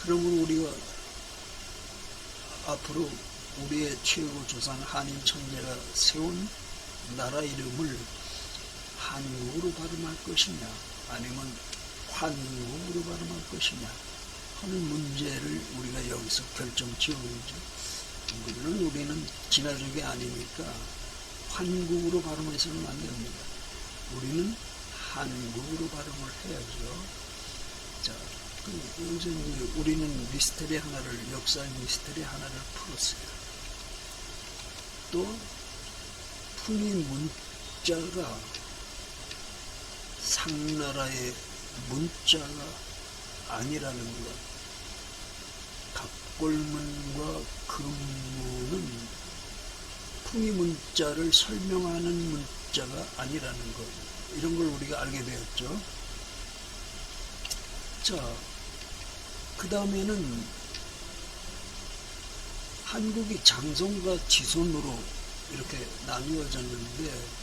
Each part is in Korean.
그러므로 우리가 앞으로 우리의 최고 조상 한인 천재가 세운 나라 이름을 한국으로 발음할 것이냐 아니면 환국으로 발음할 것이냐 하는 문제를 우리가 여기서 결정 지어야죠. 물론 우리는 진화족이 아니니까 환국으로 발음해서는 안 됩니다. 우리는 한국으로 발음을 해야죠. 자, 여기서 우리는 미스터리 하나를, 역사의 미스터리 하나를 풀었어요. 또 풍이 문자가 상나라의 문자가 아니라는 것, 갑골문과 금문은 풍이 문자를 설명하는 문자가 아니라는 것, 이런 걸 우리가 알게 되었죠. 자, 그 다음에는 한국이 장손과 지손으로 이렇게 나누어졌는데,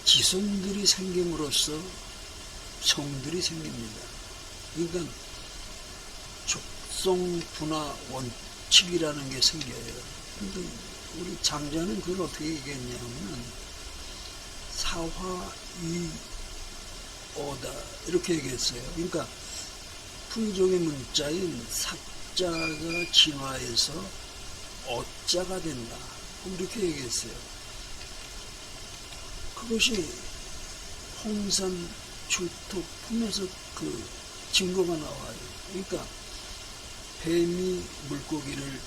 지손들이 생김으로써 성들이 생깁니다. 그러니까 족속 분화 원칙이라는 게 생겨요. 근데 우리 장자는 그걸 어떻게 얘기했냐면 사화 이어다 이렇게 얘기했어요. 그러니까 풍족의 문자인 사자가 진화해서 어자가 된다 이렇게 얘기했어요. 그것이 홍산 출토품에서 그 증거가 나와요. 그러니까 뱀이 물고기를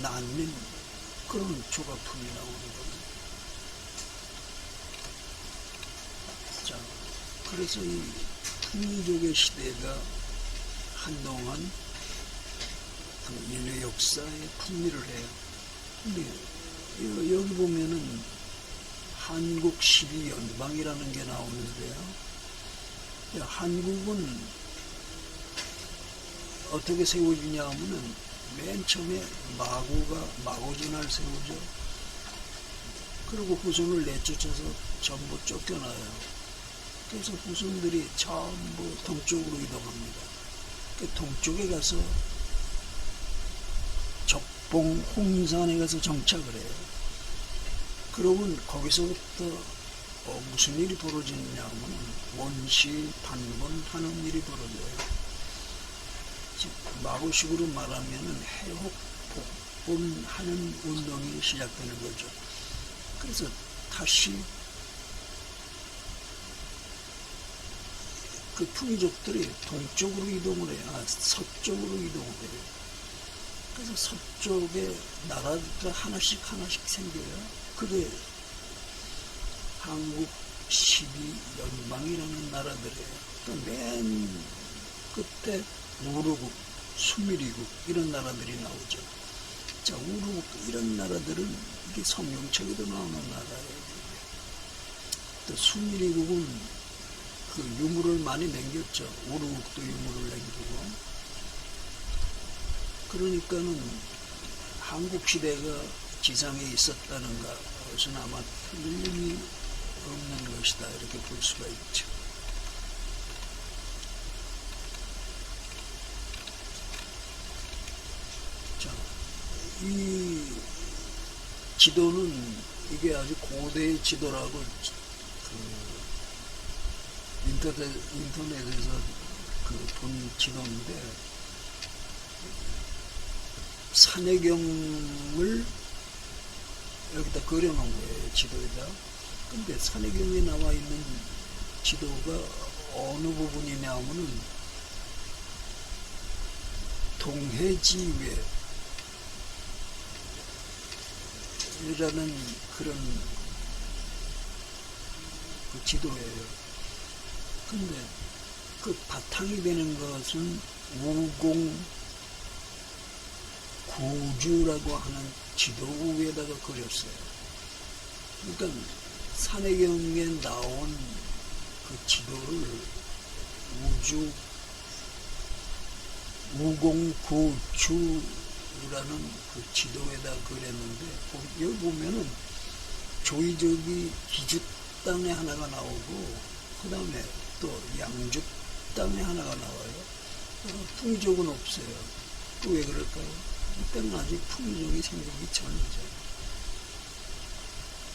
낳는 그런 조각품이 나오는 겁니다. 자, 그래서 이 풍족의 시대가 한동안 그 인류 역사에 풍미를 해요. 근데 여기 보면은 한국 12연방이라는 게 나오는데요. 한국은 어떻게 세워지냐 하면은 맨 처음에 마고준을 세우죠. 그리고 후손을 내쫓아서 전부 쫓겨나요. 그래서 후손들이 전부 동쪽으로 이동합니다. 동쪽에 가서 적봉 홍산에 가서 정착을 해요. 그러면 거기서부터 무슨 일이 벌어지느냐 하면 원시 반본하는 일이 벌어져요. 마고식으로 말하면 해혹 복본하는 운동이 시작되는 거죠. 그래서 다시 그 풍족들이 동쪽으로 이동을 해요. 서쪽으로 이동을 해요. 그래서 서쪽에 나라가 하나씩 생겨요. 그게 한국 12연방이라는 나라들이에요. 그러니까 맨 끝에 우르국, 수미리국 이런 나라들이 나오죠. 자, 우르국 이런 나라들은 이게 성경책에도 나오는 나라예요. 또 수미리국은 그 유물을 많이 남겼죠. 우르국도 유물을 남기고. 그러니까는 한국 시대가 지상에 있었다는 것은 아마 틀림이 없는 것이다 이렇게 볼 수가 있죠. 자, 이 지도는 이게 아주 고대의 지도라고 그 인터넷에서 그 본 지도인데 산해경을 여기다 그려놓은 거예요, 지도에다. 근데 산해경에 나와 있는 지도가 어느 부분이냐 하면은 동해지외라는 그런 그 지도예요. 근데 그 바탕이 되는 것은 우공 구주라고 하는 지도 위에다가 그렸어요. 그러니까 산해경에 나온 그 지도를 우공구주라는 그 지도에다 그렸는데 여기 보면은 조이저기 기주 땅에 하나가 나오고 그 다음에 또 양주 땅에 하나가 나와요. 풍이족은 없어요. 또 왜 그럴까요? 이때는 아직 풍이족이 생기기 전이죠.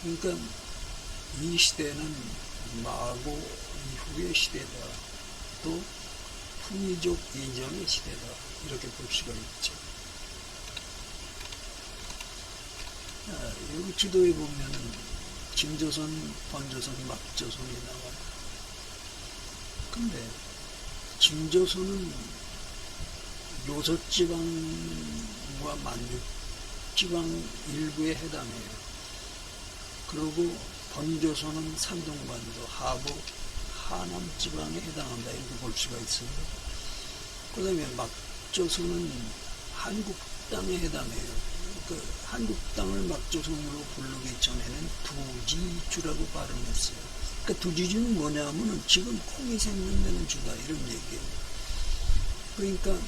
그러니까 이 시대는 마고 이후의 시대다. 또 풍이족 이전의 시대다. 이렇게 볼 수가 있죠. 여기 지도에 보면은 진조선, 번조선, 막조선이 나와요. 근데 진조선은 요섭지방과 만육지방 일부에 해당해요. 그리고 번조선은 산동반도, 하부, 하남지방에 해당한다. 이렇게 볼 수가 있어요. 그 다음에 막조선은 한국 땅에 해당해요. 그 한국 땅을 막조선으로 부르기 전에는 두지주라고 발음했어요. 그러니까 두지주는 뭐냐면은 지금 콩이 생긴다는 주다 이런 얘기예요. 그러니까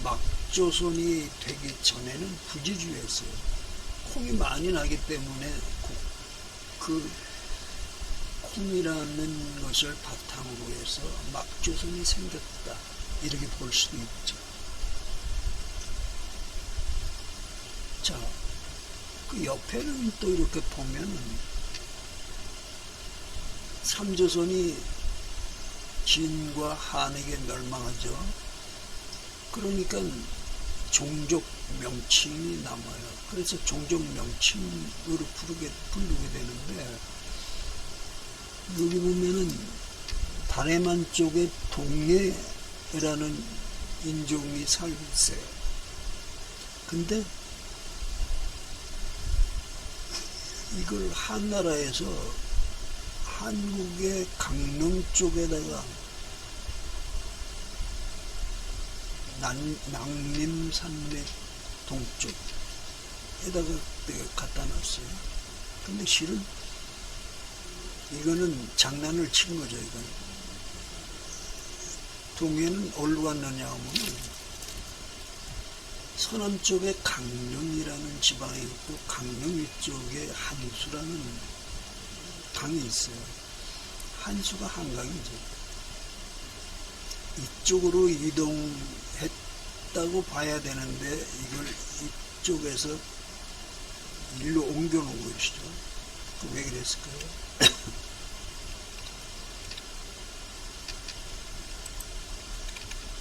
막조선이 되기 전에는 부지주였어요. 콩이 많이 나기 때문에 그 콩이라는 것을 바탕으로 해서 막조선이 생겼다 이렇게 볼 수도 있죠. 자, 그 옆에는 또 이렇게 보면은 삼조선이 진과 한에게 멸망하죠. 그러니까 종족 명칭이 남아요. 그래서 종족 명칭으로 부르게 되는데, 여기 보면은 다레만 쪽에 동해라는 인종이 살고 있어요. 근데 이걸 한나라에서 한국의 강릉 쪽에다가 낭림산맥 동쪽에다가 갖다 놨어요. 근데 실은 이거는 장난을 친 거죠. 이건 동해는 어디로 갔느냐 하면 서남 쪽에 강릉이라는 지방이 있고 강릉 위쪽에 한수라는 강이 있어요. 한수가 한강이죠. 이쪽으로 이동했다고 봐야 되는데 이걸 이쪽에서 일로 옮겨놓은 것이죠. 왜 그랬을까요?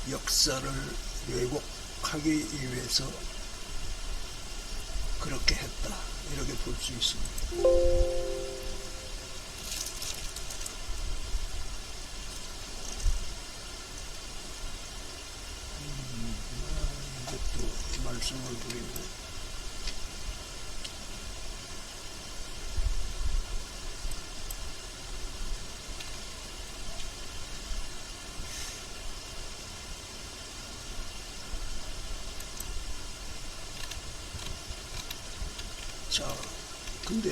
역사를 왜곡하기 위해서 그렇게 했다. 이렇게 볼 수 있습니다. 이것도 말씀을 드리고 자, 근데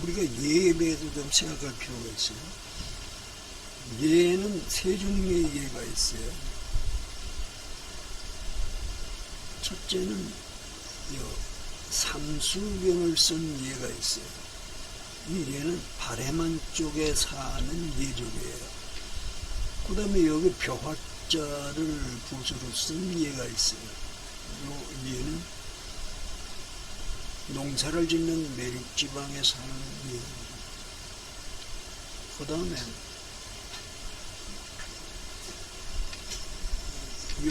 우리가 예에 대해서 좀 생각할 필요가 있어요. 예는 세 종류의 예가 있어요. 첫째는 삼수경을 쓴 예가 있어요. 이 예는 바레만 쪽에 사는 예족이에요. 그 다음에 여기 벼화자를 붓으로 쓴 예가 있어요. 이 예는 농사를 짓는 내륙지방에 사는 예입니다. 그 다음에 이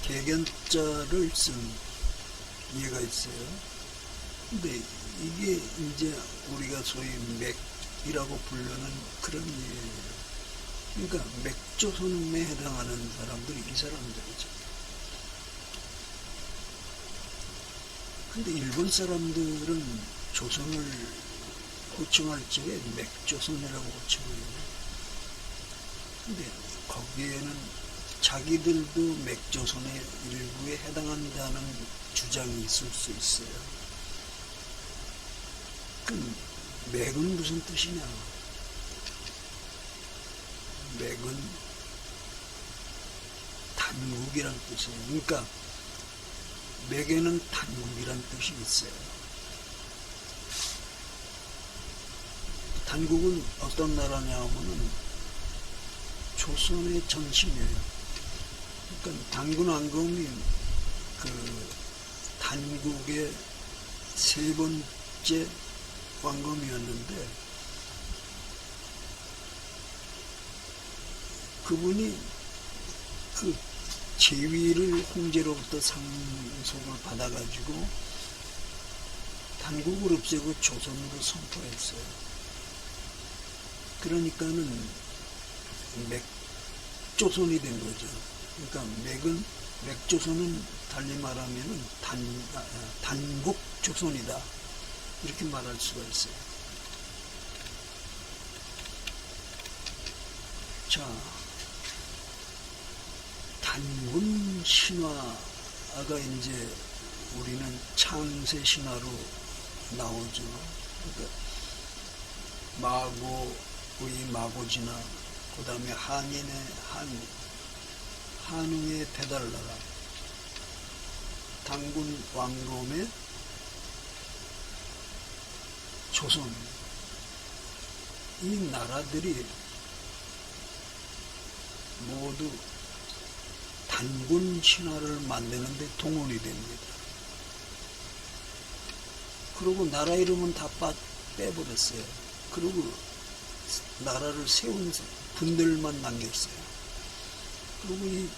개견자를 쓴 예가 있어요. 근데 이게 이제 우리가 소위 맥이라고 부르는 그런 예예요. 그러니까 맥조선에 해당하는 사람들이 이 사람들이죠. 근데 일본 사람들은 조선을 호칭할 적에 맥조선이라고 호칭해요. 근데 거기에는 자기들도 맥조선의 일부에 해당한다는 주장이 있을 수 있어요. 그럼 맥은 무슨 뜻이냐? 맥은 단국이란 뜻이에요. 그러니까 맥에는 단국이란 뜻이 있어요. 단국은 어떤 나라냐 하면은 조선의 전신이에요. 그러니까 단군 왕검이 그 단국의 세 번째 왕검이었는데 그분이 그 제위를 홍제로부터 상속을 받아가지고 단국을 없애고 조선으로 선포했어요. 그러니까는 맥조선이 된 거죠. 그러니까 맥조선은 달리 말하면은 단국조선이다. 이렇게 말할 수가 있어요. 자, 단군 신화가 이제 우리는 창세 신화로 나오죠. 그러니까 마고의 마고지나 그 다음에 한인의 한웅의 배달나라, 단군 왕검의 조선, 이 나라들이 모두 단군 신화를 만드는데 동원이 됩니다. 그리고 나라 이름은 다 빼버렸어요. 그리고 나라를 세운 분들만 남겼어요. 그리고 이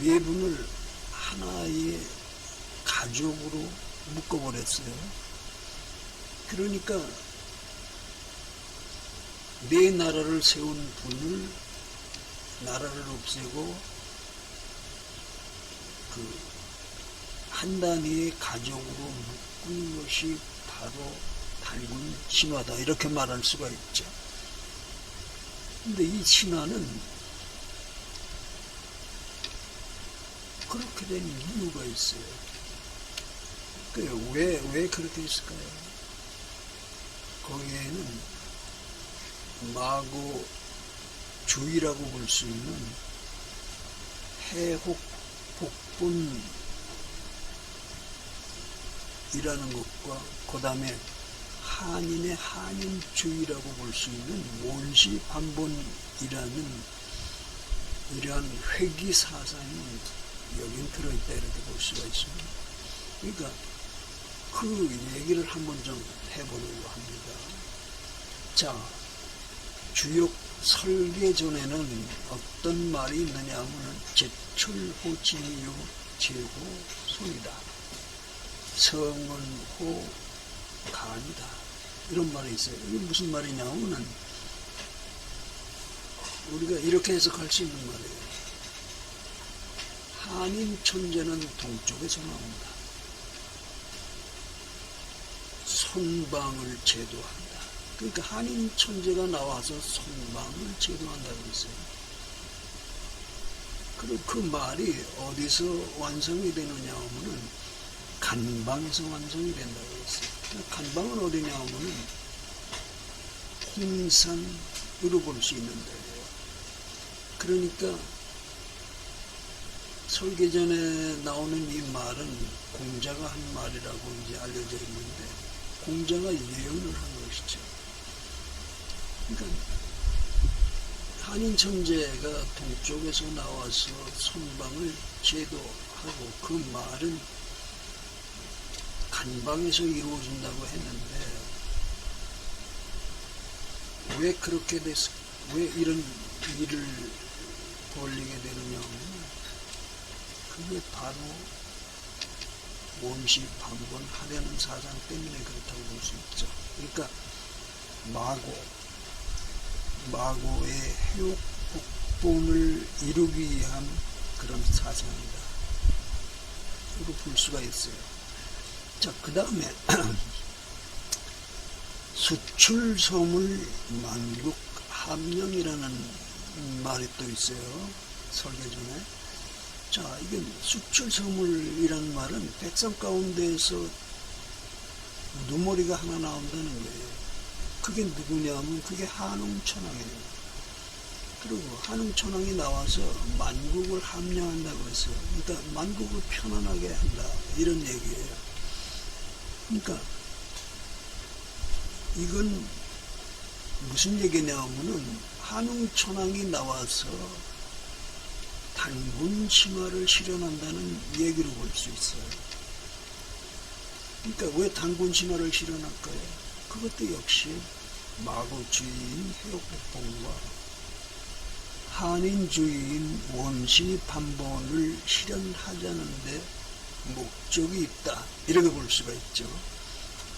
네 분을 하나의 가족으로 묶어버렸어요. 그러니까 네 나라를 세운 분을 나라를 없애고 그 한 단위의 가족으로 묶은 것이 바로 단군 신화다, 이렇게 말할 수가 있죠. 근데 이 신화는 그렇게 된 이유가 있어요. 왜 그렇게 했을까요? 거기에는 마고 주의라고 볼 수 있는 해혹 복분이라는 것과 그 다음에 한인의 한인주의라고 볼 수 있는 몬시 반본이라는 이러한 회귀 사상이 여긴 들어있다, 이렇게 볼 수가 있습니다. 그러니까 그 얘기를 한번 좀 해보려고 합니다. 자, 주역 설계전에는 어떤 말이 있느냐 하면 제철호진이요 제호손이다, 성은호 간이다, 이런 말이 있어요. 이게 무슨 말이냐 하면 우리가 이렇게 해석할 수 있는 말이에요. 한인 천재는 동쪽에서 나온다. 손방을 제도한다. 그러니까 한인 천재가 나와서 손방을 제도한다고 했어요. 그리고 그 말이 어디서 완성이 되느냐 하면은 간방에서 완성이 된다고 했어요. 간방은 어디냐 하면은 홍산으로 볼 수 있는데요. 그러니까 설계전에 나오는 이 말은 공자가 한 말이라고 이제 알려져 있는데, 공자가 예언을 한 것이죠. 그러니까 한인 천재가 동쪽에서 나와서 손방을 제도하고, 그 말은 간방에서 이루어진다고 했는데, 왜 그렇게 왜 이런 일을 벌리게 되느냐 하면 그게 바로 몬시 반본하려는 사상 때문에 그렇다고 볼 수 있죠. 그러니까 마고의 해옥 복본을 이루기 위한 그런 사상이다, 이렇게 볼 수가 있어요. 자, 그 다음에 수출소물 만국 함령이라는 말이 또 있어요, 설계전에. 자, 이게 수출소물이라는 말은 백성 가운데에서 누머리가 하나 나온다는 거예요. 그게 누구냐면 그게 한웅천왕이에요. 그리고 한웅천왕이 나와서 만국을 함령한다고 했어요. 그러니까 만국을 편안하게 한다, 이런 얘기예요. 그러니까 이건 무슨 얘기냐면은 한웅천왕이 나와서 단군 신화를 실현한다는 얘기로 볼 수 있어요. 그러니까 왜 단군 신화를 실현할까요? 그것도 역시 마구주의인 해옥복봉과 한인주의인 원시 판본을 실현하자는데 목적이 있다, 이렇게 볼 수가 있죠.